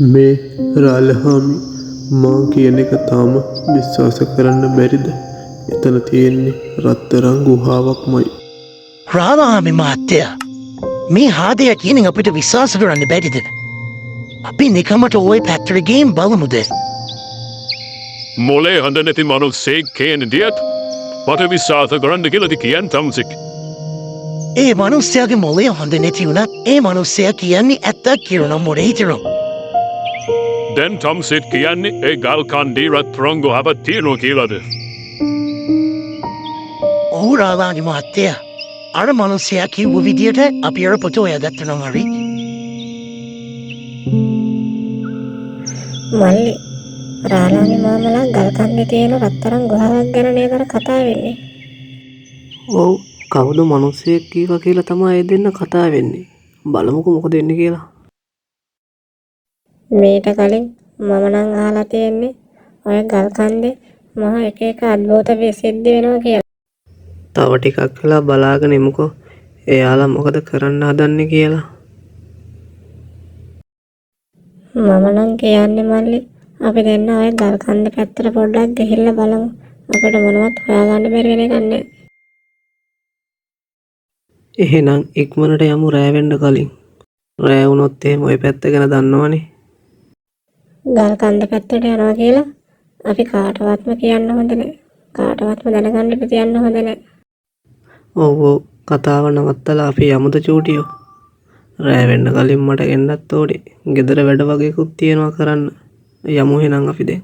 මේ රාලහාමි මා කියන එක තාම විශ්වාස කරන්න බැරිද? එතන තියෙන්නේ රත්තරන් ගුහාවක්මයි. රාලහාමි මහත්තයා මේ හාදය කියන අපිට විශ්වාස කරන්න බැරිද? අපි නිකමට ওই පැත්තට ගිහින් බලමුද? මොලේ හොඳ නැති මනුස්සෙක් කියන දියත් මට විශ්වාස කරන්න කියලාද කියන් තම්සික්. ඒ මනුස්සයාගේ මොලේ හොඳ නැති වුණත් ඒ මනුස්සයා කියන්නේ ඇත්තක් කියලා නම් මොලේ හිතනවා. දැන් තම්සික් කියන්නේ ඒ ගල් කන්ඩි රත්තරන් ගුහාවක් තියෙනවා කියලාද? ඔව් රාලහාමි මහත්තයා. අර මනුස්සයා කිව්ව විදියට අපි අර පොත හොයාගත්තා නම් හරි. මල්ලි රාලහාමි මාමලා ගල් කන්දේ තියෙන රත්තරන් ගුහාවක් ගැන නේද කතා වෙන්නේ. ඔව් කවුද මිනිස්සෙක් කීවා කියලා තමයි ඒ දෙන්න කතා වෙන්නේ. බලමුකෝ මොකද වෙන්නේ කියලා. මීට කලින් මම නම් අහලා තියෙන්නේ ඔය ගල් කන්දේ මහ එක අද්භූත සිද්ධි වෙනවා කියලා. තව ටිකක් වෙලා බලාගෙන ඉමුකෝ එයාලා මොකද කරන්න හදන්නේ කියලා. මම නම් කියන්නේ මල්ලි අපි දෙන්න ඔය ගල් කන්ද පැත්තට පොඩ්ඩක් ගිහිල්ලා බලමු. අපිට මොනවත් හොයාගන්න බැරි වෙන එකක් නෑ. එහෙනම් ඉක්මනට යමු රෑ වෙන්න කලින්. රෑ වුණොත් එහෙම ওই පැත්ත ගැන දන්නවනේ. ගල් කන්ද පැත්තට යනවා කියලා අපි කාටවත්ම කියන්න හොඳ නෑ. කාටවත්ම දැනගන්න තියන්න හොඳ නෑ. ඔව් කතාව නවත්තලා අපි යමුද චූටියෝ. රෑ වෙන්න කලින් මට එන්නත් ඕනේ. ගෙදර වැඩ වගේකුත් තියෙනවා කරන්න. යමු එහෙනම් අපි දැන්.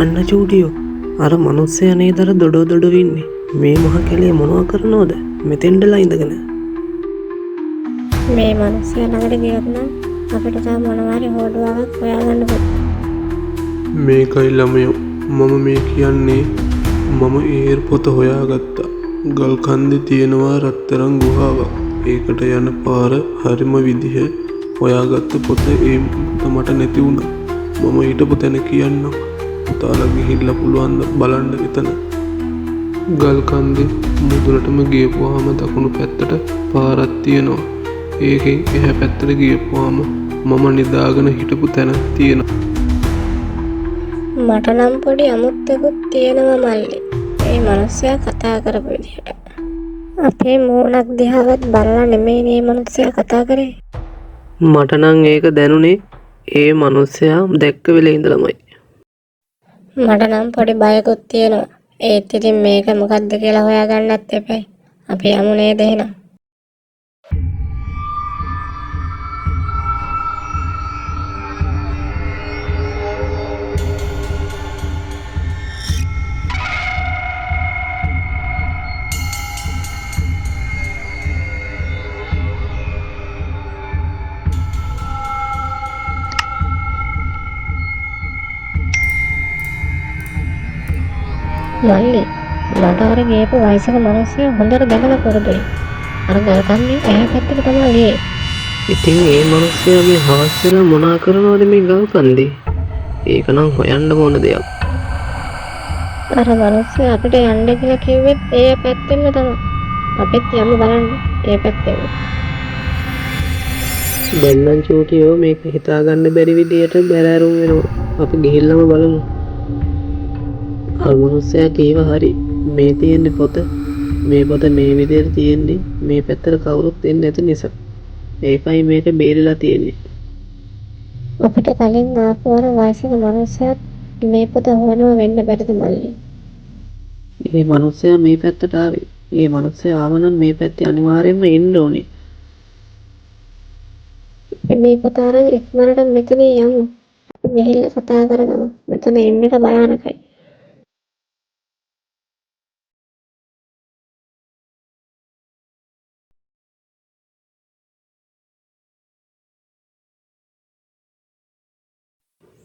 අන්න චූටියෝ අර මනුස්සයා නේද අර දොඩ ඉන්නේ. මේ මහ කැලේ මොනවා කරනවද? මෙතෙන්දලා ඉඳගෙන. මේ මිනිස්සයා ළඟට ගියොත් නම් අපිට තව මොනවා හරි හොඩුවාවක් හොයාගන්න පුළුවන්. මේකයි ළමයෝ මම මේ කියන්නේ මම ඒ පොත හොයාගත්තා. ගල් කන්දේ තියෙනවා රත්තරන් ගුහාවක්. ඒකට යන පාර හරිම විදිහ හොයාගත්ත පොත ඒ මට නැති වුණා. මම ඊටපු තැන කියන්නම්. පුතාලා ගිහිල්ලා පුළුවන් බලන්න එතන. ගල් කන්දේ මුදුනටම ගියපුවාම දකුණු පැත්තට පාරක් තියෙනවා. ඒකෙන් එහා පැත්තට ගියපුවාම මම නිදාගෙන හිටපු තැන තියෙනවා. මට නම් පොඩි අමුත්තකුත් තියෙනවා මල්ලි. මේ මිනිස්සයා කතා කරපු විදිහට. අපේ මූණක් දිහාවත් බලලා නෙමෙයි මේ මිනිස්සයා කතා කරේ. මට නම් ඒක දැනුනේ ඒ මිනිස්සයා දැක්ක වෙලේ ඉඳලමයි. මට නම් පොඩි බයකුත් තියෙනවා. ඒත් ඉතින් මේක මොකද්ද කියලා හොයාගන්නත් එපයි. අපි යමු නේද එහෙනම්. මල්ලි මට අර ගියපු වයසක මිනිස්සු හොඳට දැකලා පුරුදුයි. අර ගල් කන්නේ එහා පැත්තට තමයි ගියේ. ඉතින් ඒ මිනිස්සයාගේ හවස් වෙලා මොනා කරනවද මේ ගල් කන්දේ? ඒක නම් හොයන්න ඕන දෙයක්. අර මිනිස්සු අපිට යන්න කියලා කිව්වෙත් ඒ පැත්තෙන්ම තමයි. අපිත් යමු බලන්න ඒ පැත්තෙන්. දැන් නම් චූටියෝ මේක හිතාගන්න බැරි විදියට බැලෑරුම් වෙනවා. අපි ගිහිල්ලාම බලමු. අර මිනිස්සයා කීවා හරි. මේ තියෙන්නේ පොත. මේ පොත මේ විදියට තියෙන්නේ මේ පැත්තට කවුරුත් එන්නේ නැති නිසා. ඒකයි මේක බේරිලා තියෙන්නේ. අපිට කලින් ආපු අර වයසක මිනිස්සුත් මේ පොත හොයනවා වෙන්න බැරිද මල්ලි? මේ මිනිස්සයා මේ පැත්තට ආවේ. මේ මිනිස්සයා ආව නම් මේ පැත්තේ අනිවාර්යෙන්ම එන්න ඕනේ. මේ පොත අරන් ඉක්මනට මෙතන යමු. ගිහිල්ලා කතා කරගමු. මෙතන ඉන්න එක භයානකයි.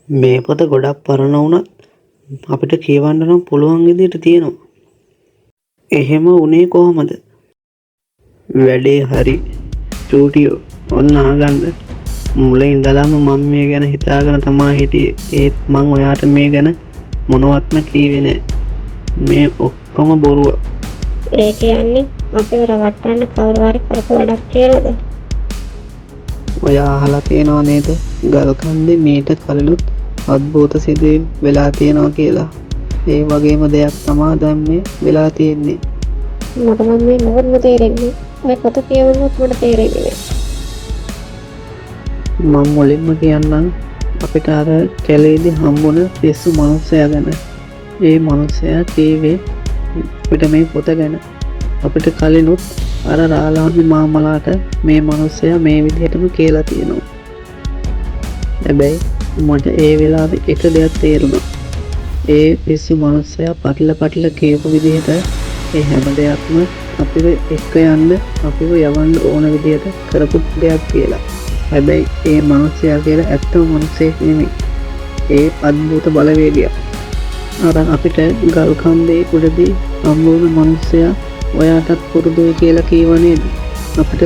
මේ පොත ගොඩක් පරණ වුණත් අපිට කියවන්න නම් පුළුවන් විදිහට තියෙනවා. එහෙම උනේ කොහොමද? වැඩේ හරි. චූටියෝ ඔන්න අහගන්න. මුලින් ඉඳලාම මම මේ ගැන හිතාගෙන තමයි හිටියේ. ඒත් මං ඔයාට මේ ගැන මොනවත්ම කිව්වේ නෑ. මේ ඔක්කොම බොරුව. ඒ කියන්නේ අපිව රවට්ටන්න කවුරු හරි කරපු වැඩක් කියලාද? ඔයා අහලා තියෙනව නේද? ගල් කන්දේ මීට කලිනුත් අද්භූත සිදුවීම් වෙලා තියෙනවා කියලා. ඒ වගේම දෙයක් තමයි දැන් මේ වෙලා තියෙන්නේ. මට නම් මේ මොකක්ද තේරෙන්නේ? ඔය පොත කියවන්නත් මට තේරෙන්නේ නෑ. මම මුලින්ම කියන්නම් අපිට අර කැලේදී හම්බුන පිස්සු මනුස්සයා ගැන. ඒ මනුස්සයා කීවේ අපිට මේ පොත ගැන. අපිට කලිනුත් අර රාලාමි මාමලාට මේ මනුස්සයා මේ විදිහටම කියලා තියෙනවා. හැබැයි මට ඒ වෙලාවේ එක දෙයක් තේරුණා. ඒ පිස්සු මනුස්සයා පටල කියපු විදිහට ඒ හැම දෙයක්ම අපිව එක්ක යන්න අපිව යවන්න ඕන විදිහට කරපු දෙයක් කියලා. හැබැයි ඒ මනුස්සයා කියලා ඇත්තම මනුස්සයෙක් නෙමෙයි. ඒ අද්භූත බලවේගයක්. අර අපිට ගල් කන්දේ උඩදී හම්බුන මනුස්සයා ඔයාටත් පුරුදුයි කියලා කීව නේද? අපිට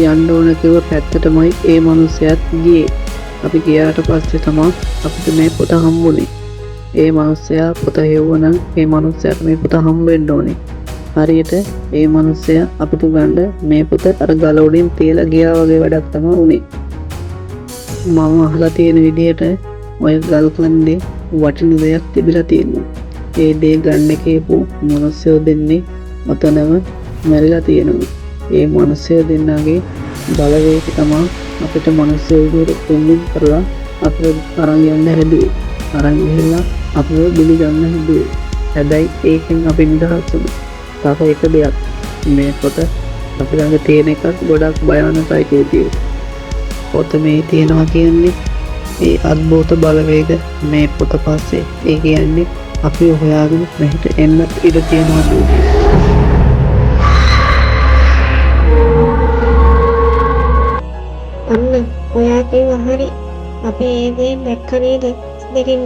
යන්න ඕන කිව්ව පැත්තටමයි ඒ මනුස්සයාත් ගියේ. අපි ගියාට පස්සේ තමයි අපිට මේ පොත හම්බුනේ. ඒ මනුස්සයා පොත හෙව්වනම් ඒ මනුස්සයාට මේ පොත හම්බ වෙන්න ඕනේ. හරියට ඒ මනුස්සයා අපිට ගන්න මේ පොත අර ගල උඩින් තියලා ගියා වගේ වැඩක් තමයි උනේ. මම අහලා තියෙන විදිහට ඔය ගල් කන්දේ වටින දෙයක් තිබිලා තියෙනවා. ඒ දේ ගන්න කියපු මනුස්සයෝ දෙන්නේ ඔතනම මැරිලා තියෙනවා. ඒ මනුස්සයෝ දෙන්නගේ බලවේගය තමයි අපිට මනුස්සයෝ විදිහට පෙන්වන්න කරලා අපිට අරන් යන්න හැදුවේ. අරන් ගිහිල්ලා අපිව බිලි ගන්න හැදුවේ. හැබැයි ඒකෙන් අපි නිදහස් වුණා. තව එක දෙයක් මේ පොත අපි ළඟ තියෙන එකක් ගොඩක් භයානකයි කියතියි. පොත මේ තියෙනවා කියන්නේ ඒ අද්භූත බලවේග මේ පොත පස්සේ ඒ කියන්නේ අපි හොයාගෙන මෙහෙට එන්න ඉඩ තියෙනවා කියන්නේ. අන්න ඔයා කිව්වා හරි. අපි ඒ දේ දැක්ක නේද? දෙකින්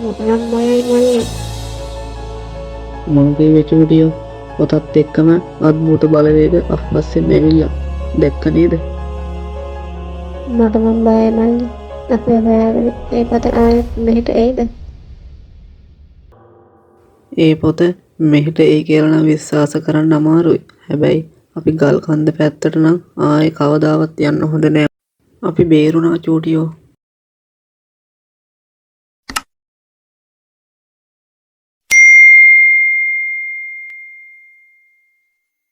මොකක්ද මොයයි මල්ලේ. මොන්ගේ වෙචුටියෝ පොතත් එක්කම අද්භූත බලවේග අපස්සෙන් ඇවිල්ලා දැක්ක නේද? මට නම් බයයි මල්ලේ. අපි හොයාගෙන ඒ පොත ආයෙත් මෙහෙට එයිද? ඒ පොත මෙහෙට එයි කියලා නම් විශ්වාස කරන්න අමාරුයි. හැබැයි අපි ගල් කන්ද පැත්තට නම් ආයේ කවදාවත් යන්න හොඳ නෑ. අපි බේරුණා චූටියෝ.